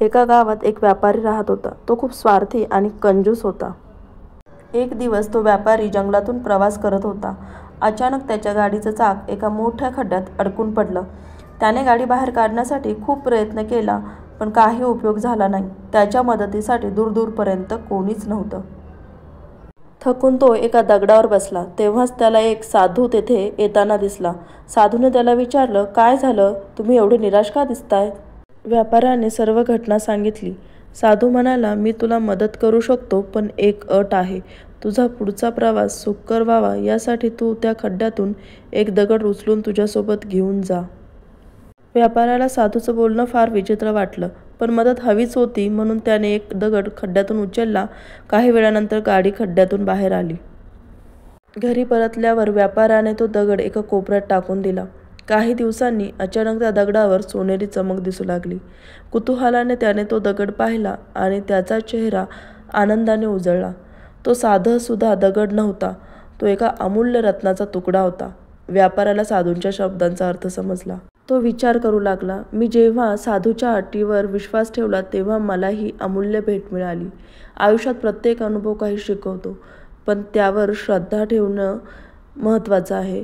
एका गावात एक व्यापारी राहत होता. तो खूप स्वार्थी आणि कंजूस होता. एक दिवस तो व्यापारी जंगलातून प्रवास करत होता. अचानक त्याच्या गाडीचं चाक एका मोठ्या खड्ड्यात अडकून पडलं. त्याने गाडी बाहेर काढण्यासाठी खूप प्रयत्न केला, पण काही उपयोग झाला नाही. त्याच्या मदतीसाठी दूर-दूरपर्यंत कोणीच नव्हतं. थकून तो एका दगडावर बसला. तेव्हाच त्याला एक साधू तेथे येताना दिसला. साधूने त्याला विचारलं, "काय झालं? तुम्ही एवढे निराश का दिसताय?" व्यापाऱ्याने सर्व घटना सांगितली. साधू म्हणाला, "मी तुला मदत करू शकतो, पण एक अट आहे. तुझा पुढचा प्रवास सुखकर व्हावा यासाठी तू त्या खड्ड्यातून एक दगड उचलून तुझ्यासोबत घेऊन जा." व्यापाऱ्याला साधूचं बोलणं फार विचित्र वाटलं, पण मदत हवीच होती म्हणून त्याने एक दगड खड्ड्यातून उचलला. काही वेळानंतर गाडी खड्ड्यातून बाहेर आली. घरी परतल्यावर व्यापाऱ्याने तो दगड एका कोपऱ्यात टाकून दिला. काही दिवसांनी अचानक त्या दगडावर सोनेरी चमक दिसू लागली. कुतूहलाने त्याने तो दगड पाहिला आणि त्याचा चेहरा आनंदाने उजळला. तो साधा दगड नव्हता, तो एका अमूल्य रत्नाचा तुकडा होता. व्यापाऱ्याला साधूंच्या शब्दांचा अर्थ समजला. तो विचार करू लागला, "मी जेव्हा साधूच्या अटीवर विश्वास ठेवला तेव्हा मला ही अमूल्य भेट मिळाली." आयुष्यात प्रत्येक अनुभव काही शिकवतो, पण त्यावर श्रद्धा ठेवणं महत्त्वाचं आहे.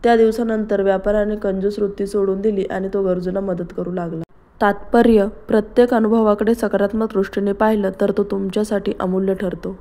त्या दिवसानंतर व्यापाऱ्याने कंजूस वृत्ती सोडून दिली आणि तो गरजूंना मदत करू लागला. तात्पर्य: प्रत्येक अनुभवाकडे सकारात्मक दृष्टीने पाहिलं तर तो तुमच्यासाठी अमूल्य ठरतो.